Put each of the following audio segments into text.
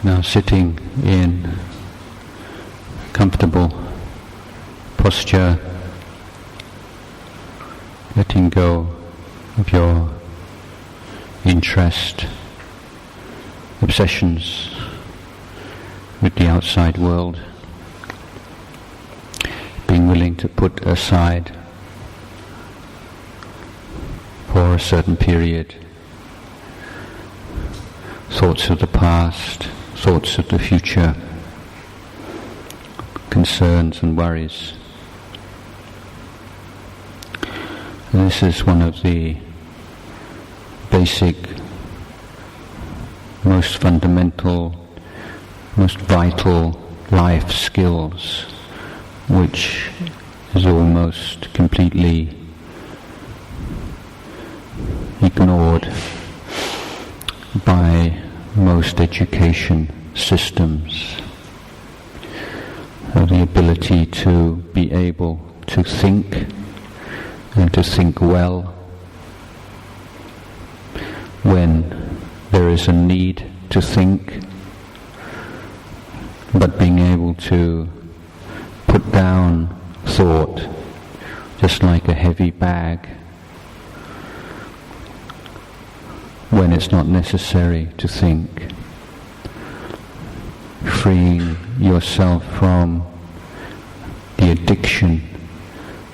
Now sitting in comfortable posture, letting go of your interest, obsessions with the outside world, being willing to put aside for a certain period thoughts of the past, thoughts of the future, concerns and worries. And this is one of the basic, most fundamental, most vital life skills, which is almost completely ignored by most education systems. The ability to be able to think and to think well when there is a need to think, but being able to put down thought just like a heavy bag when it's not necessary to think, freeing yourself from the addiction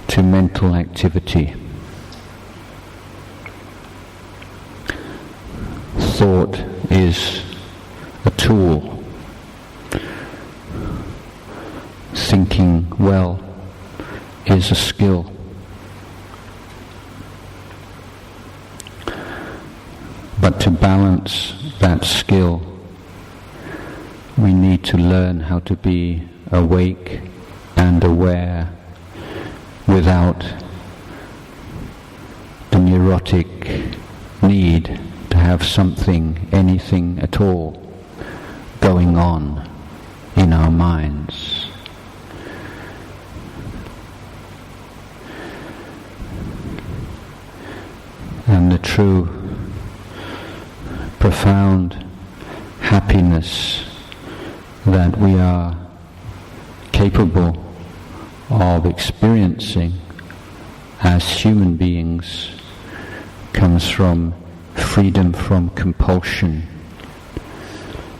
to mental activity. Thought is a tool. Thinking well is a skill. But to balance that skill, we need to learn how to be awake and aware without the neurotic need to have something, anything at all, going on in our minds. And the true profound happiness that we are capable of experiencing as human beings comes from freedom from compulsion,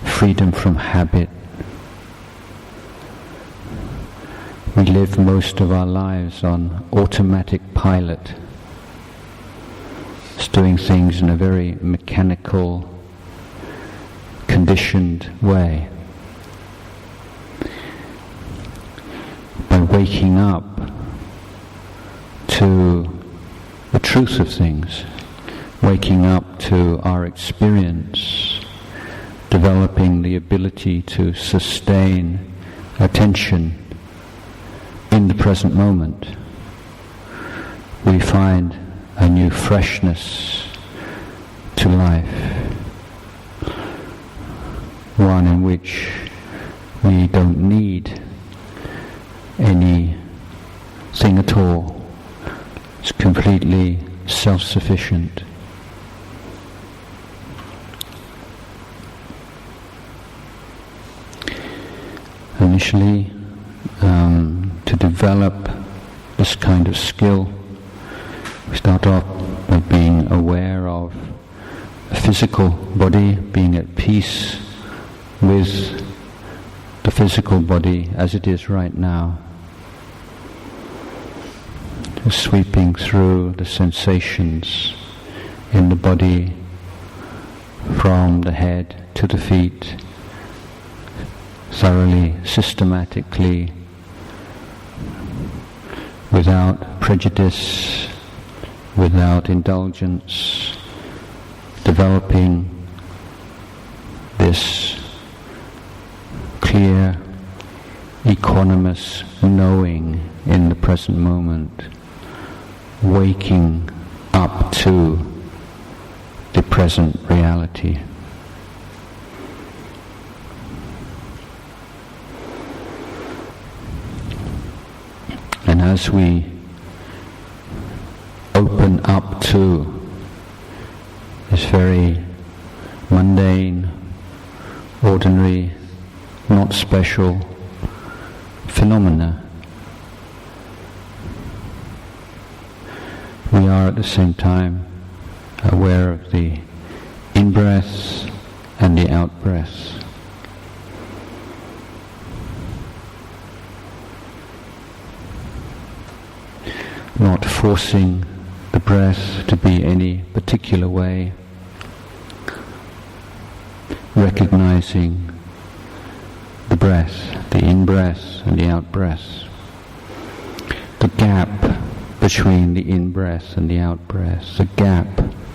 freedom from habit. We live most of our lives on automatic pilot, just doing things in a very mechanical, conditioned way. By waking up to the truth of things, waking up to our experience, developing the ability to sustain attention in the present moment, we find a new freshness to life, one in which we don't need anything at all. It's completely self-sufficient. Initially, to develop this kind of skill, we start off by being aware of the physical body, being at peace with the physical body as it is right now. Just sweeping through the sensations in the body from the head to the feet, thoroughly, systematically, without prejudice, without indulgence, developing this clear, equanimous knowing in the present moment, waking up to the present reality. And as we open up to this very mundane, ordinary, not special phenomena. We are at the same time aware of the in-breaths and the out-breaths. Not forcing the breath to be any particular way, recognizing the breath, the in-breath and the out-breath, the gap between the in-breath and the out-breath, the gap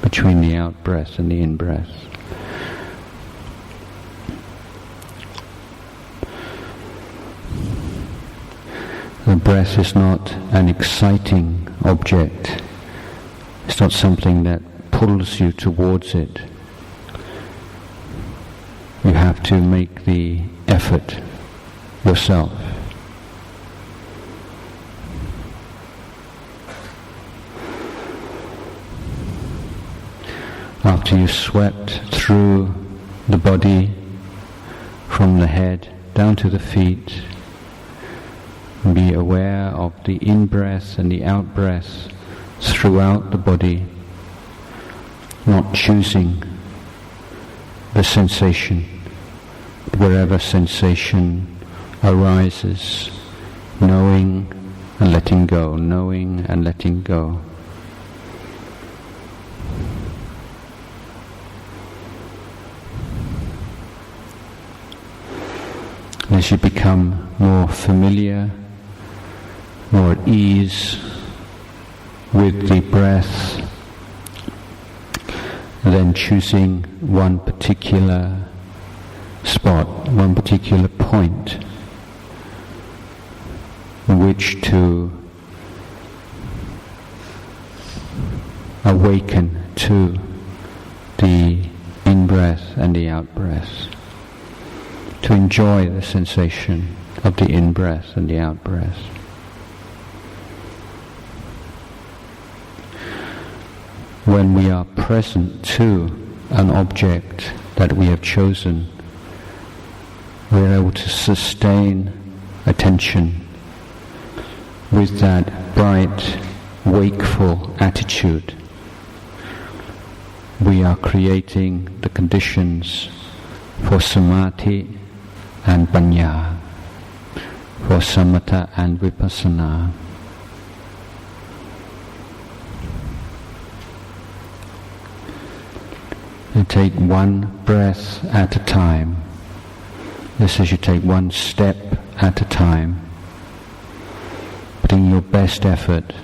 between the out-breath and the in-breath. The breath is not an exciting object. It's not something that pulls you towards it. You have to make the effort yourself. After you've swept through the body from the head down to the feet, be aware of the in-breath and the out-breath throughout the body, not choosing the sensation. Wherever sensation arises, knowing and letting go, knowing and letting go. As you become more familiar, more at ease with the breath, then choosing one particular spot, one particular point in which to awaken to the in-breath and the out-breath, to enjoy the sensation of the in-breath and the out-breath. When we are present to an object that we have chosen, we are able to sustain attention with that bright, wakeful attitude. We are creating the conditions for samadhi and panya, for samatha and vipassana. And take one breath at a time. This is, you take one step at a time, putting your best effort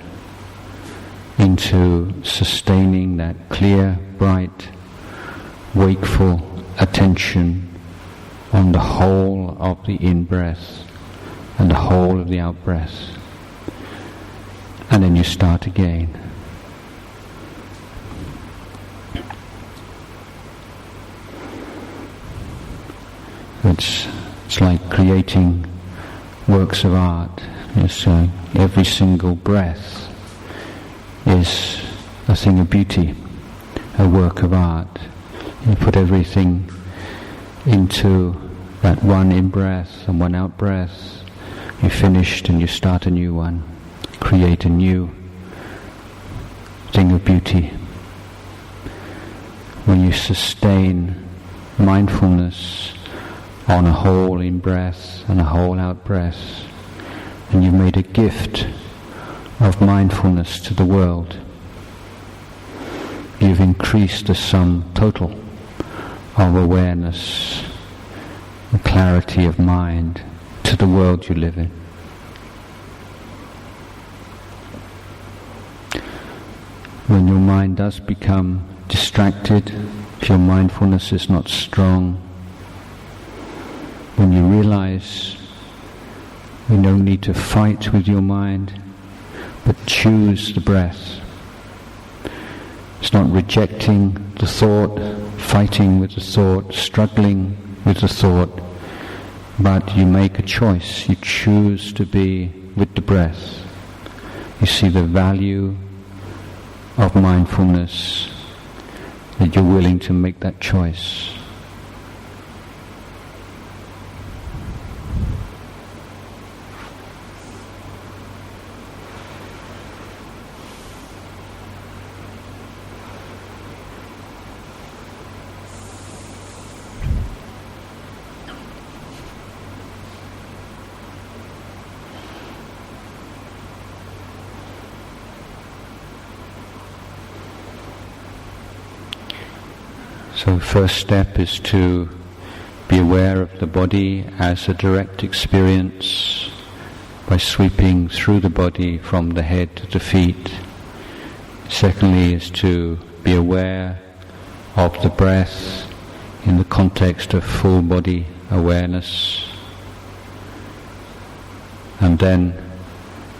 into sustaining that clear, bright, wakeful attention on the whole of the in-breath and the whole of the out-breath. And then you start again. It's like creating works of art. Every single breath is a thing of beauty, a work of art. You put everything into that one in-breath and one out-breath. You're finished and you start a new one. Create a new thing of beauty. When you sustain mindfulness on a whole in-breath and a whole out-breath, and you've made a gift of mindfulness to the world, you've increased the sum total of awareness and clarity of mind to the world you live in. When your mind does become distracted, if your mindfulness is not strong, when you realize you don't need to fight with your mind, but choose the breath. It's not rejecting the thought, fighting with the thought, struggling with the thought, but you make a choice. You choose to be with the breath. You see the value of mindfulness, that you're willing to make that choice. So first step is to be aware of the body as a direct experience by sweeping through the body from the head to the feet. Secondly is to be aware of the breath in the context of full body awareness. And then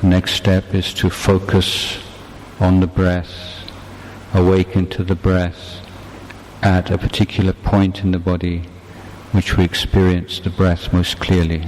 the next step is to focus on the breath, awaken to the breath at a particular point in the body which we experience the breath most clearly.